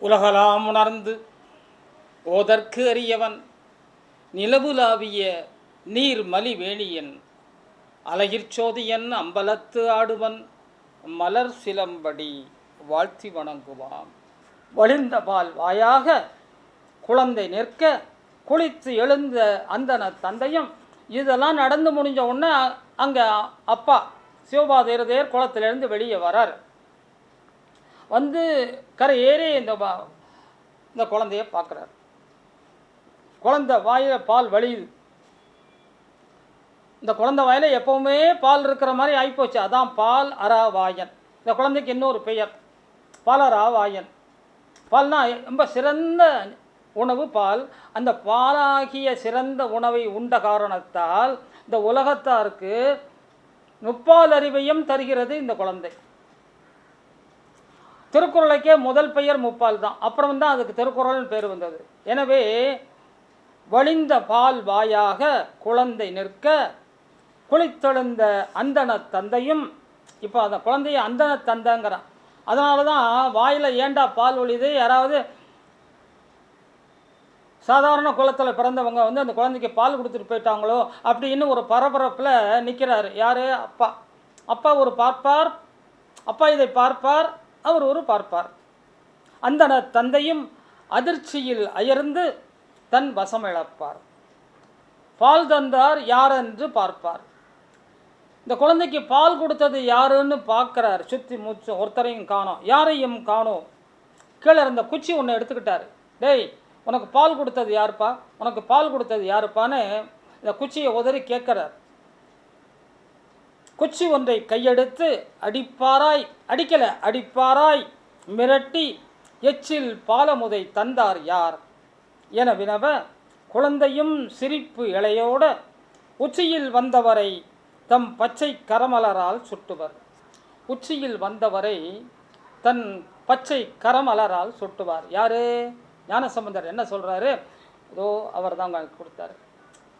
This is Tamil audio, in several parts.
உலகலாம் உணர்ந்து ஓதற்கு அறியவன் நிலவுலாவிய நீர்மலி வேணியன் அலகிற்சோதியன் அம்பலத்து ஆடுவன் மலர் சிலம்படி வாழ்த்தி வணங்குவான். வழிந்த பால் வாயாக குழந்தை நிற்க குளித்து எழுந்த அந்தன தந்தையும் இதெல்லாம் நடந்து முடிஞ்ச உடனே அங்கே அப்பா சிவபாதேரதேர் குளத்திலிருந்து வெளியே வரார். வந்து கரை ஏறி இந்த குழந்தைய பார்க்குறார். குழந்தை வாயில் பால் வழியுது. இந்த குழந்தை வாயில் எப்போவுமே பால் இருக்கிற மாதிரி ஆகிப்போச்சு. அதான் பால் அராவாயன். இந்த குழந்தைக்கு இன்னொரு பெயர் பாலராவாயன். பால்னா ரொம்ப சிறந்த உணவு பால். அந்த பாலாகிய சிறந்த உணவை உண்ட காரணத்தால் இந்த உலகத்தாருக்கு முப்பால் அறிவையும் தருகிறது இந்த குழந்தை. திருக்குறளுக்கே முதல் பெயர் முப்பால் தான். அப்புறம் தான் அதுக்கு திருக்குறள்னு பேர் வந்தது. எனவே வழிந்த பால் வாயாக குழந்தை நிற்க குளித்தெழுந்த அந்தன தந்தையும், இப்போ அந்த குழந்தைய அந்தன தந்தைங்கிறான். அதனால தான் வாயில் ஏண்டா பால் ஒழிது, யாராவது சாதாரண குளத்தில் பிறந்தவங்க வந்து அந்த குழந்தைக்கு பால் கொடுத்துட்டு போயிட்டாங்களோ அப்படின்னு ஒரு பரபரப்பில் நிற்கிறாரு. யார்? அப்பா. அப்பா ஒரு பார்ப்பார், அப்பா இதை பார்ப்பார், அவர் ஒரு பார்ப்பார். அந்தன தந்தையும் அதிர்ச்சியில் அயர்ந்து தன் வசம் இழப்பார். பால் தந்தார் யாரென்று பார்ப்பார். இந்த குழந்தைக்கு பால் கொடுத்தது யாருன்னு பார்க்குறார். சுற்றி மூச்சு ஒருத்தரையும் காணோம், யாரையும் காணோம். கீழே இருந்த குச்சி ஒன்று எடுத்துக்கிட்டார். டேய், உனக்கு பால் கொடுத்தது யாருப்பா, உனக்கு பால் கொடுத்தது யாருப்பான்னு இந்த குச்சியை உதறி கேட்குறார். குச்சி ஒன்றை கையெடுத்து அடிப்பாராய், அடிக்கலை அடிப்பாராய் மிரட்டி எச்சில் பாலமுதை தந்தார் யார் என வினவ, குழந்தையும் சிரிப்பு இலையோட உச்சியில் வந்தவரை தம் பச்சை கரமலரால் சுட்டுவர். உச்சியில் வந்தவரை தன் பச்சை கரமலரால் சுட்டுவார். யார்? ஞானசம்பந்தர் என்ன சொல்கிறாரு? இதோ அவர் தான் கொடுத்தாரு,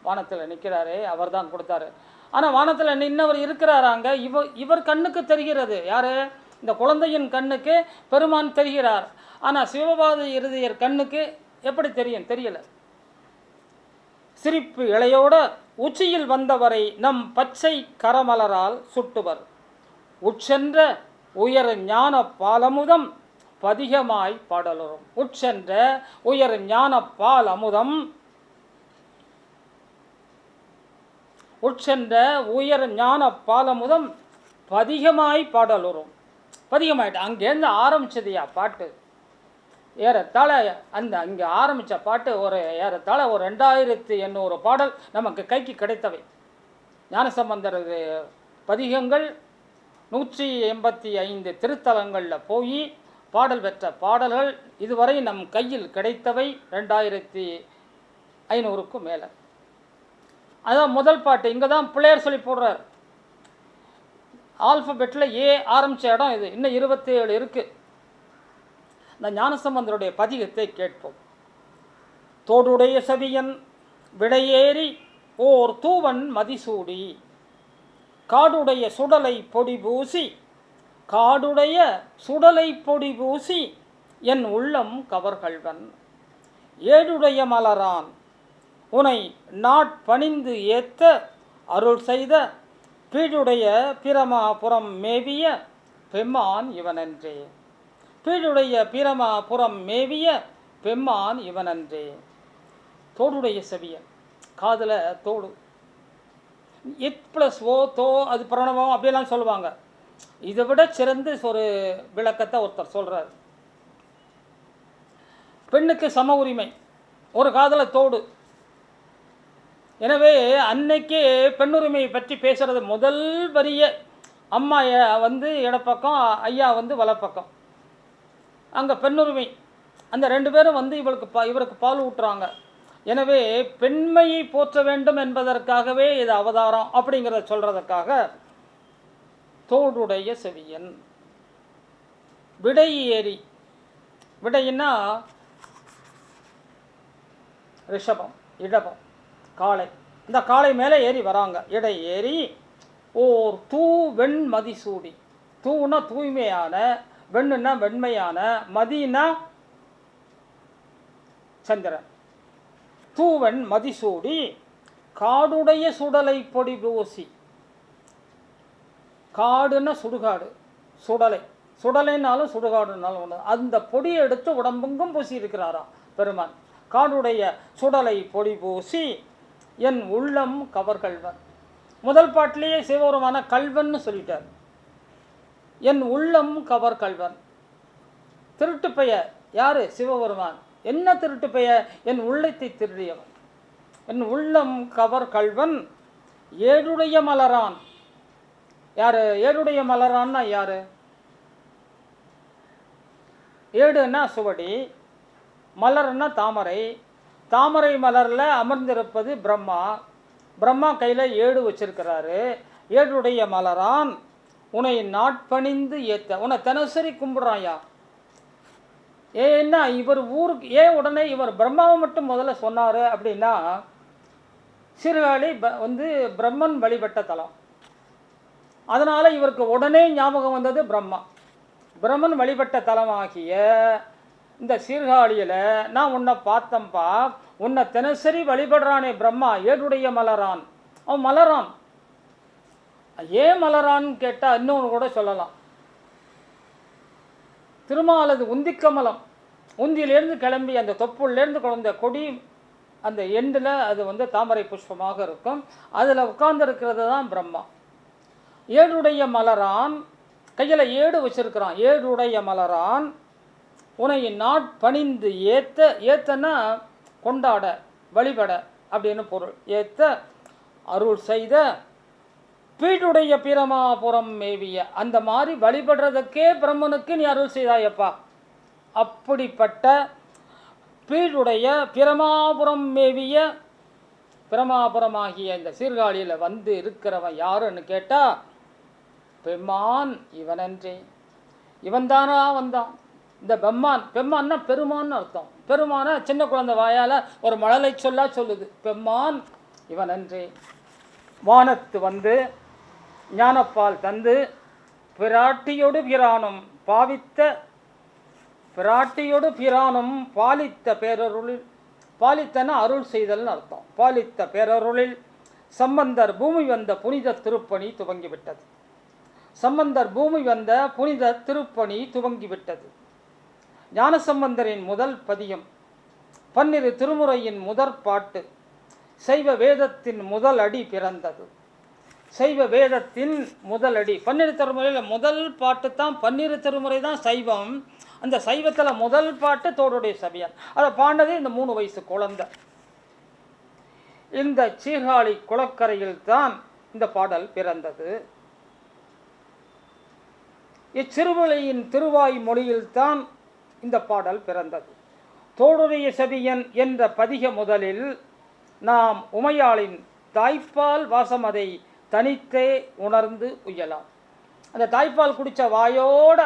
வானத்தில் நிற்கிறாரே அவர் தான் கொடுத்தாரு. ஆனால் வானத்தில் நின்னவர் இருக்கிறாராங்க. இவர் கண்ணுக்கு தெரிகிறது. யார்? இந்த குழந்தையின் கண்ணுக்கு பெருமான் தெரிகிறார். ஆனால் சிவபாத இருதயர் கண்ணுக்கு எப்படி தெரியும்? தெரியல. சிரிப்பு இலையோட உச்சியில் வந்தவரை நம் பச்சை கரமலரால் சுட்டுவர். உட்சென்ற உயர் ஞான பாலமுதம் பதிகமாய் பாடலுறும். உட்சென்ற உயர் ஞான பால் அமுதம், உட்சென்ற உயர் ஞான பாலமுதம் பதிகமாய் பாடலுறும். பதிகமாயிட்டு அங்கேருந்து ஆரம்பிச்சதுயா பாட்டு. ஏறத்தாழ அங்கே ஆரம்பித்த பாட்டு ஏறத்தாழ ஒரு 2800 பாடல் நமக்கு கைக்கு கிடைத்தவை. ஞானசம்பந்தர் பதிகங்கள் 185 திருத்தலங்களில் போய் பாடல் பெற்ற பாடல்கள் இதுவரை நம் கையில் கிடைத்தவை 2500க்கும் மேலே. அதான் முதல் பாட்டு. இங்கே தான் பிள்ளையார் சொல்லி போடுறார். ஆல்ஃபபெட்டில் ஏ ஆரம்பித்த இடம் இது. இன்னும் 27 இருக்குது. இந்த ஞானசம்பந்தருடைய பதிகத்தை கேட்போம். தோடுடைய செவியன் விடையேறி ஓர் தூவன் மதிசூடி, காடுடைய சுடலை பொடி பூசி, காடுடைய சுடலை பொடி பூசி என் உள்ளம் கவர்கள்வன், ஏடுடைய மலரான் உனை நாட்பணிந்து ஏத்த அருள் செய்த பீடுடைய பிரமாபுரம் மேவிய பெம்மான் இவனன்றே. பீடுடைய பிரமாபுரம் மேவிய பெம்மான் இவனன்றே. தோடுடைய செவியன், காதில் தோடு. இட் ப்ளஸ் ஓ தோ அது பிரணவம் அப்படியெல்லாம் சொல்லுவாங்க. இதை விட சிறந்த ஒரு விளக்கத்தை ஒருத்தர் சொல்கிறார். பெண்ணுக்கு சம உரிமை, ஒரு காதில் தோடு. எனவே அன்னைக்கே பெண்ணுரிமையை பற்றி பேசுகிறது முதல் வரிய அம்மா வந்து இடப்பக்கம், ஐயா வந்து வலப்பக்கம். அங்கே பெண்ணுரிமை. அந்த 2 பேரும் வந்து இவருக்கு பால் ஊட்டுறாங்க. எனவே பெண்மையை போற்ற வேண்டும் என்பதற்காகவே இது அவதாரம் அப்படிங்கிறத சொல்கிறதுக்காக தோடுடைய செவியன். விடை ஏறி, விடையின்னா ரிஷபம், இடபம், காளை. இந்த காளை மேலே ஏறி வராங்க. இடை ஏறி ஓர் தூ வெண் மதிசூடி. தூன்னா தூய்மையான, வெண்ணுன்னா வெண்மையான, மதினா சந்திரன். தூவன் மதிசூடி காடுடைய சுடலை பொடி பூசி. காடுன்னா சுடுகாடு, சுடலை, சுடலைனாலும் சுடுகாடுனாலும் ஒன்று. அந்த பொடியை எடுத்து உடம்புங்கும் பூசி இருக்கிறாராம் பெருமான். காடுடைய சுடலை பொடி பூசி என் உள்ளம் கவர்கள்வன். முதல் பாட்டிலேயே சிவபெருமான கல்வன்னு சொல்லிட்டார். என் உள்ளம் கவர் கல்வன். திருட்டு பெயர் யாரு? சிவபெருமான். என்ன திருட்டு பெயர்? என் உள்ளத்தை திருடியவன். என் உள்ளம் கவர் கல்வன் ஏடுடைய மலரான். யாரு ஏடுடைய மலரான்னா? யாரு? ஏடுன்னா சுவடி, மலர்னா தாமரை. தாமரை மலரில் அமர்ந்திருப்பது பிரம்மா. பிரம்மா கையில் ஏடு வச்சிருக்கிறாரு. ஏடுடைய மலரான் உன்னை நாட்பணிந்து ஏத்த. உன்னை தினசரி கும்பிடுறாயா? ஏன்னா இவர் ஊருக்கு ஏன் உடனே இவர் பிரம்மாவை மட்டும் முதல்ல சொன்னார் அப்படின்னா, சீர்காழி பிரம்மன் வழிபட்ட தலம். அதனால் இவருக்கு உடனே ஞாபகம் வந்தது பிரம்மா. பிரம்மன் வழிபட்ட தலமாகிய இந்த சீர்காழியில் நான் உன்னை பார்த்தம்பா. உன்னை தினசரி வழிபடுறானே பிரம்மா, ஏடுடைய மலரான். அவன் மலரான். ஏன் மலரான்னு கேட்டால் இன்னொன்று கூட சொல்லலாம். திருமாலது உந்திக்கமலம். உந்தியிலேருந்து கிளம்பி அந்த தொப்புலேருந்து குழந்த கொடி அந்த எண்டில் அது தாமரை புஷ்பமாக இருக்கும். அதில் உட்கார்ந்துருக்கிறது தான் பிரம்மா. ஏடுடைய மலரான் கையில் ஏடு வச்சிருக்கிறான். ஏடுடைய மலரான் உன்னை நாட்பணிந்து ஏத்த. ஏத்தன்னா கொண்டாட, வழிபட அப்படின்னு பொருள். ஏத்த அருள் செய்த பீடுடைய பிரமாபுரம் மேவிய. அந்த மாதிரி வழிபடுறதுக்கே பிரம்மனுக்கு நீ அருள் செய்தாயப்பா. அப்படிப்பட்ட பீடுடைய பிரமாபுரம் மேவிய, பிரமாபுரமாகிய இந்த சீர்காழியில் இருக்கிறவன் யாருன்னு கேட்டால் பெம்மான் இவனன்றே. இவன்தானா வந்தான் இந்த பெம்மான். பெம்மான்னா பெருமான்னு அர்த்தம். பெருமான சின்ன குழந்தை வாயால் ஒரு மழலை சொல்லுது. பெம்மான் இவனன்றே. வானத்து ஞானப்பால் தந்து பிராட்டியோடு பிரானும் பாவித்த. பிராட்டியோடு பிரானும் பாலித்த பேரருளில். பாலித்தன அருள் செய்தல்னு அர்த்தம். பாலித்த பேரருளில் சம்பந்தர் பூமி வந்த புனித திருப்பணி துவங்கிவிட்டது. சம்பந்தர் பூமி வந்த புனித திருப்பணி துவங்கிவிட்டது. ஞானசம்பந்தரின் முதல் பதியம், 12 திருமுறையின் முதற் பாட்டு, சைவ வேதத்தின் முதல் அடி பிறந்தது. சைவ வேதத்தின் முதல் அடி 12 திருமுறையில் முதல் பாட்டு தான். 12 திருமுறை தான் சைவம். அந்த சைவத்தில் முதல் பாட்டு தோடுடைய சபையான். அதை பாண்டது இந்த 3 வயசு குழந்தை. இந்த சீர்காழி குளக்கரையில் தான் இந்த பாடல் பிறந்தது. இச்சிறுவலையின் திருவாய் மொழியில்தான் இந்த பாடல் பிறந்தது. தோடுடைய செவியன் என்ற பதிக முதலில் நாம் உமையாளின் தாய்ப்பால் வாசம் அதை தனித்தே உணர்ந்து உய்யலாம். அந்த தாய்ப்பால் குடித்த வாயோட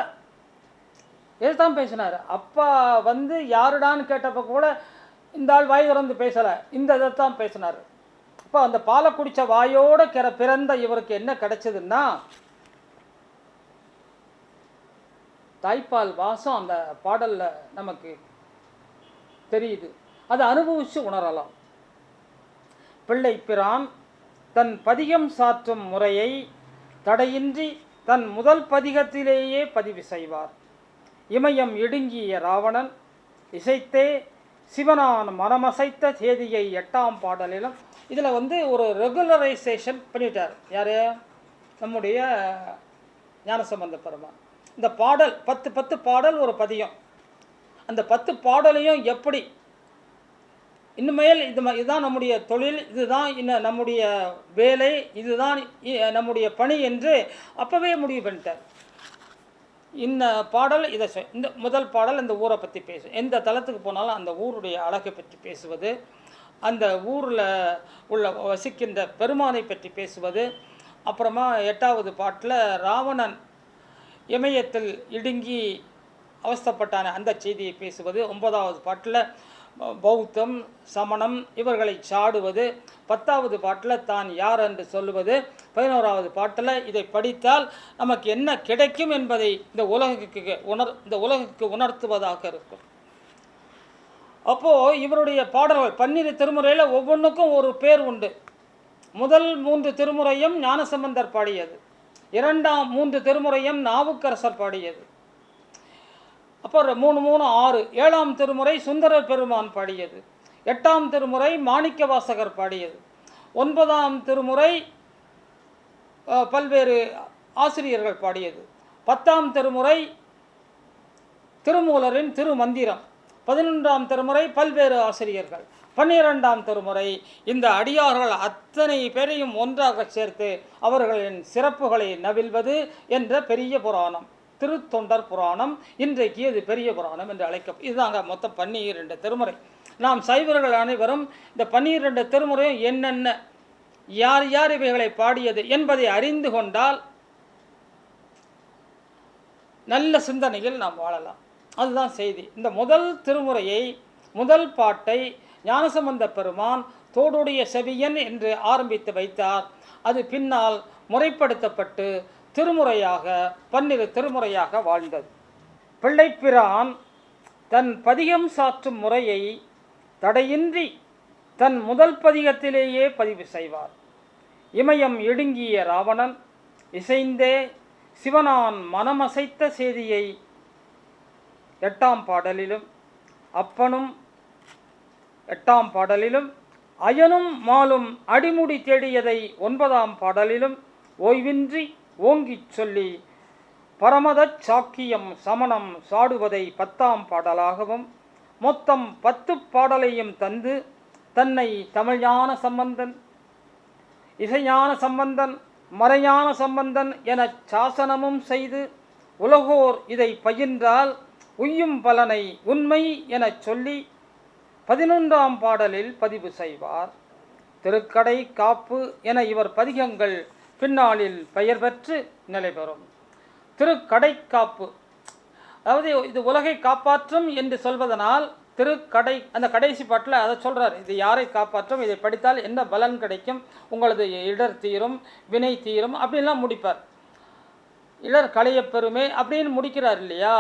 எதுதான் பேசினார். அப்பா யாருடான்னு கேட்டப்போ கூட இந்த ஆள் வாய் திறந்து பேசலை, இந்த இதைத்தான் பேசினார். அப்போ அந்த பாலை குடித்த வாயோட பிறந்த இவருக்கு என்ன கிடைச்சதுன்னா தாய்ப்பால் வாசம் அந்த பாடலில் நமக்கு தெரியுது. அதை அனுபவித்து உணரலாம். பிள்ளை பிரான் தன் பதிகம் சாற்றும் முறையை தடையின்றி தன் முதல் பதிகத்திலேயே பதிவு செய்வார். இமயம் இடுங்கிய ராவணன் இசைத்தே சிவனான் மனமசைத்த தேதியை 8ஆம் பாடலிலும். இதில் ஒரு ரெகுலரைசேஷன் பண்ணிட்டார். யார்? நம்முடைய ஞானசம்பந்த பெருமான். இந்த பாடல் 10 பாடல் ஒரு பதியம். அந்த 10 பாடலையும் எப்படி இனிமேல் இதுதான் நம்முடைய தொழில், இதுதான் நம்முடைய வேலை, இதுதான் நம்முடைய பணி என்று அப்போவே முடிவு பண்ணிட்டார். இந்த பாடல் இதை இந்த முதல் பாடல் இந்த ஊரை பற்றி எந்த தளத்துக்கு போனாலும் அந்த ஊருடைய அழகை பற்றி பேசுவது, அந்த ஊரில் உள்ள வசிக்கின்ற பெருமானை பற்றி பேசுவது. அப்புறமா 8வது பாட்டில் ராவணன் இமயத்தில் இடுங்கி அவஸ்தப்பட்டான அந்த செய்தியை பேசுவது. 9வது பாட்டில் பௌத்தம் சமணம் இவர்களை சாடுவது. 10வது பாட்டில் தான் யார் என்று சொல்லுவது. 11வது பாட்டில் இதை படித்தால் நமக்கு என்ன கிடைக்கும் என்பதை இந்த உலகுக்கு உணர்த்துவதாக இருக்கும். அப்போது இவருடைய பாடல்கள் 12 திருமுறையில் ஒவ்வொன்றுக்கும் ஒரு பேர் உண்டு. முதல் 3 திருமுறையும் ஞானசம்பந்தர் பாடியது, இரண்டாம் 3 திருமுறையும் நாவுக்கரசர் பாடியது, அப்புறம் 3 3 6 7ஆம் திருமுறை சுந்தர பெருமான் பாடியது, 8ஆம் திருமுறை மாணிக்க வாசகர் பாடியது, 9ஆம் திருமுறை பல்வேறு ஆசிரியர்கள் பாடியது, 10ஆம் திருமுறை திருமூலரின் திருமந்திரம், 11ஆம் திருமுறை பல்வேறு ஆசிரியர்கள், 12ஆம் திருமுறை இந்த அடியார்கள் அத்தனை பேரையும் ஒன்றாக சேர்த்து அவர்களின் சிறப்புகளை நவில்வது என்ற பெரிய புராணம் திருத்தொண்டர் புராணம். இன்றைக்கு இது பெரிய புராணம் என்று அழைக்கப்படும். இதுதாங்க மொத்தம் 12 திருமுறை. நாம் சைவர்கள் அனைவரும் இந்த 12 திருமுறையும் என்னென்ன யார் யார் இவைகளை பாடியது என்பதை அறிந்து கொண்டால் நல்ல சிந்தனையில் நாம் வாழலாம். அதுதான் செய்தி. இந்த முதல் திருமுறையை, முதல் பாட்டை ஞானசம்பந்த பெருமான் தோடுடைய செவியன் என்று ஆரம்பித்து வைத்தார். அது பின்னால் முறைப்படுத்தப்பட்டு திருமுறையாக 12 திருமுறையாக வாழ்ந்தது. பிள்ளைப்பிரான் தன் பதிகம் சாற்றும் முறையை தடையின்றி தன் முதல் பதிகத்திலேயே பதிவு செய்வார். இமயம் இடுங்கிய ராவணன் இசைந்தே சிவனான் மனமசைத்த செய்தியை 8ஆம் பாடலிலும், அப்பனும் 8ஆம் பாடலிலும், அயனும் மாலும் அடிமுடி தேடியதை 9ஆம் பாடலிலும் ஓய்வின்றி ஓங்கிச் சொல்லி பரமதச் சாக்கியம் சமணம் சாடுவதை 10ஆம் பாடலாகவும் மொத்தம் 10 பாடலையும் தந்து தன்னை தமிழ்ஞான சம்பந்தன், இசைஞான சம்பந்தன், மறைஞான சம்பந்தன் எனச் சாசனமும் செய்து உலகோர் இதை பயின்றால் உய்யும் பலனை உண்மை எனச் சொல்லி 11ஆம் பாடலில் பதிவு செய்வார். திருக்கடை காப்பு என இவர் பதிகங்கள் பின்னாளில் பெயர் பெற்று நிலை பெறும். திருக்கடை காப்பு, அதாவது இது உலகை காப்பாற்றும் என்று சொல்வதனால் திருக்கடை, அந்த கடைசி பாட்டில் அதை சொல்கிறார். இது யாரை காப்பாற்றும், இதை படித்தால் என்ன பலன் கிடைக்கும், உங்களது இடர் தீரும், வினை தீரும் அப்படின்லாம் முடிப்பார். இடர் களையப்பெருமே அப்படின்னு முடிக்கிறார் இல்லையா?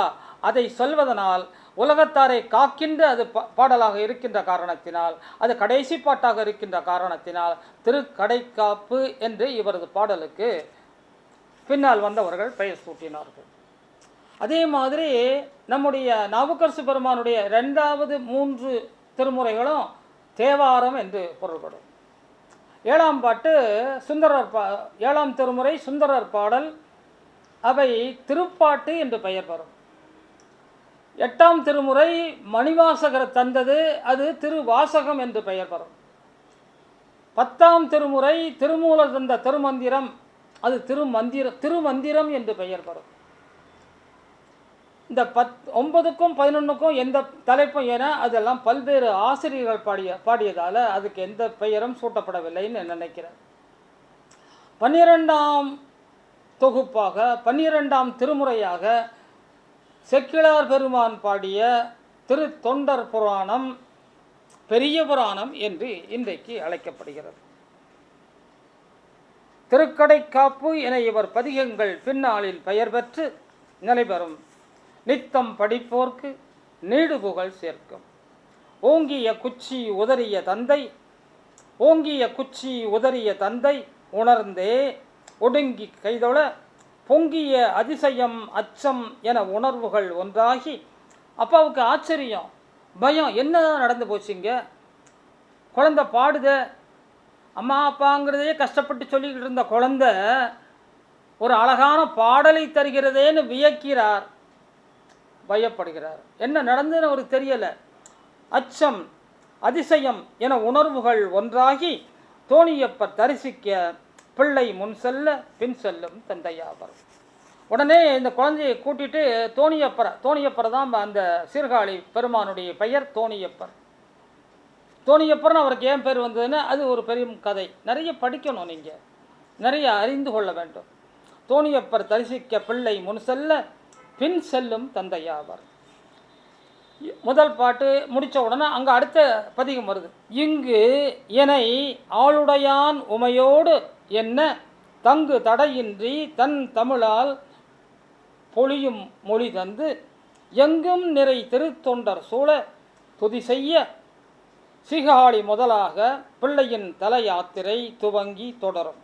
அதை சொல்வதனால் உலகத்தாரை காக்கின்ற அது பாடலாக இருக்கின்ற காரணத்தினால், அது கடைசி பாட்டாக இருக்கின்ற காரணத்தினால் திருக்கடைக்காப்பு என்று இவரது பாடலுக்கு பின்னால் வந்தவர்கள் பெயர் சூட்டினார்கள். அதே மாதிரி நம்முடைய நாவுக்கரசு பெருமானுடைய 2வது 3 திருமுறைகளும் தேவாரம் என்று பொருள்படும். 7ஆம் பாட்டு சுந்தரர் 7ஆம் திருமுறை சுந்தரர் பாடல், அவை திருப்பாட்டு என்று பெயர் பெறும். 8ஆம் திருமுறை மணிவாசகர் தந்தது, அது திருவாசகம் என்று பெயர் பெறும். 10ஆம் திருமுறை திருமூலர் தந்த திருமந்திரம், அது திருமந்திரம் என்று பெயர் பெறும். இந்த 9க்கும் 11க்கும் எந்த தலைப்பும் என அதெல்லாம் பல்வேறு ஆசிரியர்கள் பாடியதால் அதுக்கு எந்த பெயரும் சூட்டப்படவில்லைன்னு நினைக்கிறேன். 12ஆம் தொகுப்பாக 12ஆம் திருமுறையாக செக்கிழார் பெருமான் பாடிய திருத்தொண்டர் புராணம் பெரிய புராணம் என்று இன்றைக்கு அழைக்கப்படுகிறது. திருக்கடைக்காப்பு என இவர் பதிகங்கள் பின்னாளில் பெயர் பெற்று நிலை பெறும். நித்தம் படிப்போர்க்கு நீடு புகழ் சேர்க்கும். ஓங்கிய குச்சி உதறிய தந்தை, ஓங்கிய குச்சி உதறிய தந்தை உணர்ந்தே ஒடுங்கி கைதொழ பொங்கிய அதிசயம் அச்சம் என உணர்வுகள் ஒன்றாகி, அப்பாவுக்கு ஆச்சரியம், பயம், என்ன நடந்து போச்சுங்க, குழந்தை பாடுத, அம்மா அப்பாங்கிறதே கஷ்டப்பட்டு சொல்லிக்கிட்டு இருந்த குழந்தை ஒரு அழகான பாடலை தருகிறதேன்னு வியக்கிறார், பயப்படுகிறார். என்ன நடந்ததுன்னு அவருக்கு தெரியலை. அச்சம் அதிசயம் என உணர்வுகள் ஒன்றாகி தோணியப்பர் தரிசிக்க பிள்ளை முன் செல்ல பின் செல்லும் தந்தையாவர். உடனே இந்த குழந்தையை கூட்டிட்டு தோணியப்பரை தான் அந்த சீர்காழி பெருமானுடைய பெயர் தோணியப்பர். தோணியப்பர்னு அவருக்கு ஏன் பேர் வந்ததுன்னு அது ஒரு பெரிய கதை. நிறைய படிக்கணும், நீங்கள் நிறைய அறிந்து கொள்ள வேண்டும். தோணியப்பர் தரிசிக்க பிள்ளை முன் செல்ல பின் செல்லும் தந்தையாவர். முதல் பாட்டு முடித்த உடனே அங்கே அடுத்த பதிகம் வருது. இங்கு என்னை ஆளுடையான் உமையோடு என்ன தங்கு தடையின்றி தன் தமிழால் பொழியும் மொழி தந்து எங்கும் நிறை திருத்தொண்டர் சூழ துதி செய்ய சீகாழி முதலாக பிள்ளையின் தல யாத்திரை துவங்கி தொடரும்.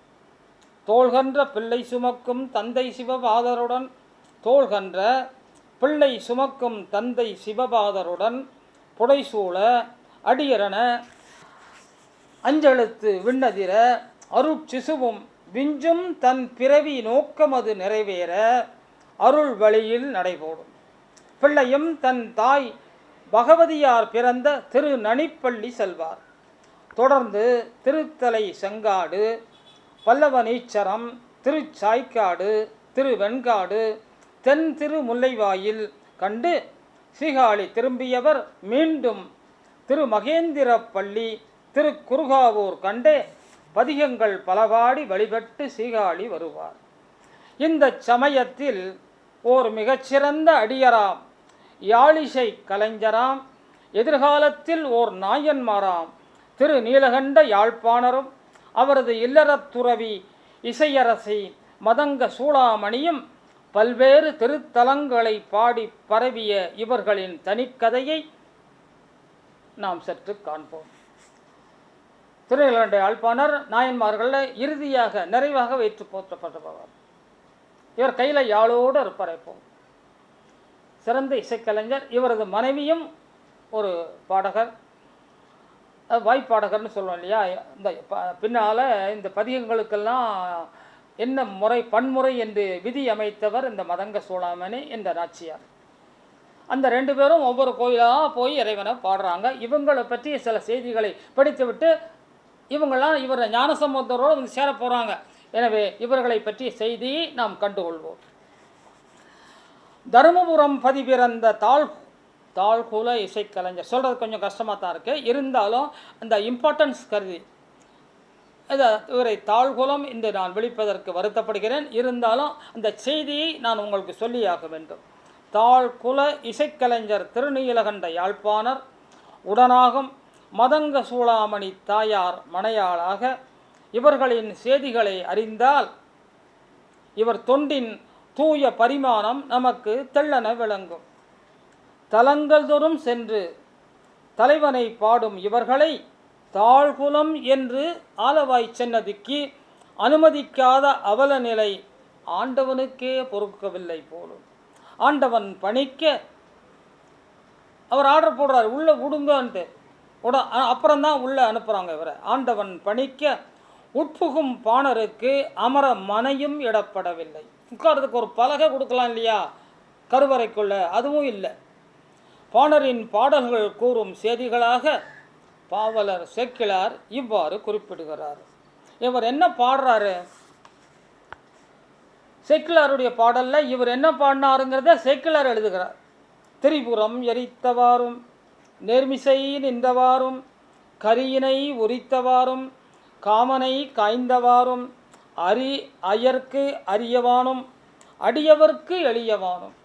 தோள்கன்ற பிள்ளை சுமக்கும் தந்தை சிவபாதருடன் தோள்கன்ற பிள்ளை சுமக்கும் தந்தை சிவபாதருடன் புடைசூழ அடியரன அஞ்செழுத்து விண்ணதிர அருட்சிசுவும் விஞ்சும் தன் பிறவி நோக்கமது நிறைவேற அருள் வழியில் நடைபோடும். பிள்ளையும் தன் தாய் பகவதியார் பிறந்த திரு நனிப்பள்ளி செல்வார். தொடர்ந்து திருத்தலை செங்காடு, பல்லவனீச்சரம், திருச்சாய்க்காடு, திருவெண்காடு, தென் திரு முல்லைவாயில் கண்டு சீகாழி திரும்பியவர் மீண்டும் திரு மகேந்திரப்பள்ளி, திரு குருகாவூர் கண்டே பதிகங்கள் பலபாடி வழிபட்டு சீகாழி வருவார். இந்த சமயத்தில் ஓர் மிகச்சிறந்த அடியராம், யாழிசை கலைஞராம், எதிர்காலத்தில் ஓர் நாயன்மாராம் திரு நீலகண்ட யாழ்ப்பாணரும் அவரது இல்லறத்துறவி இசையரசி மதங்க சூளாமணியும் பல்வேறு திருத்தலங்களை பாடி பரவிய இவர்களின் தனிக்கதையை நாம் சற்று காண்போம். திருநீலகண்ட யாழ்ப்பாணர் நாயன்மார்களில் இறுதியாக நிறைவாக வைத்து போற்றப்பட்டவர். இவர் கையில் யாழோடு இருப்பார். எப்போது சிறந்த இசைக்கலைஞர். இவரது மனைவியும் ஒரு பாடகர், வாய்ப்பாடகர்னு சொல்லுவோம் இல்லையா. இந்த பின்னால் இந்த பதிகங்களுக்கெல்லாம் என்ன முறை பன்முறை என்று விதி அமைத்தவர் இந்த மதங்க சூளாமணி என்ற நாச்சியார். அந்த ரெண்டு பேரும் ஒவ்வொரு கோயிலாக போய் இறைவனை பாடுறாங்க. இவங்களை பற்றி சில செய்திகளை படித்துவிட்டு இவங்களாம் இவரை ஞானசம்பந்தரோடு வந்து சேர போகிறாங்க. எனவே இவர்களை பற்றிய செய்தியை நாம் கண்டுகொள்வோம். தருமபுரம் பதிபிறந்த தாழ்குல இசைக்கலைஞர். சொல்கிறது கொஞ்சம் கஷ்டமாக தான் இருக்குது, இருந்தாலும் அந்த இம்பார்ட்டன்ஸ் கருதி இவரை தாழ்குலம் என்று நான் விழிப்பதற்கு வருத்தப்படுகிறேன். இருந்தாலும் அந்த செய்தியை நான் உங்களுக்கு சொல்லியாக வேண்டும். தாழ்குல இசைக்கலைஞர் திருநீலகண்ட யாழ்ப்பாணர் உடனாகும் மதங்க சூளாமணி தாயார் மனையாளாக இவர்களின் செய்திகளை அறிந்தால் இவர் தொண்டின் தூய பரிமாணம் நமக்கு தெள்ளன விளங்கும். தலங்கள் தோறும் சென்று தலைவனை பாடும் இவர்களை தாழ்குலம் என்று ஆலவாய் சென்னதிக்கு அனுமதிக்காத அவல நிலை ஆண்டவனுக்கே பொறுக்கவில்லை போலும். ஆண்டவன் பணிக்க அவர் ஆர்டர் போடுறார், உள்ளே விடுங்கன்ட்டு. அப்புறம்தான் உள்ளே அனுப்புகிறாங்க இவரை. ஆண்டவன் பணிக்க உட்புகும் பாணருக்கு அமர மனையும் இடப்படவில்லை. உட்கார்றதுக்கு ஒரு பலகை கொடுக்கலாம் இல்லையா கருவறைக்குள்ள, அதுவும் இல்லை. பாணரின் பாடல்கள் கூறும் செய்திகளாக பாவலர் சேக்கிழார் இவ்வாறு குறிப்பிடுகிறார். இவர் என்ன பாடுறாரு? சேக்கிழாருடைய பாடலில் இவர் என்ன பாடினாருங்கிறத சேக்கிழார் எழுதுகிறார். திரிபுரம் எரித்தவாறும் நேர்மிசை நின்றவாறும் கரியினை உரித்தவாறும் காமனை காய்ந்தவாறும் அயர்க்கு அரியவானும் அடியவர்க்கு எளியவானும்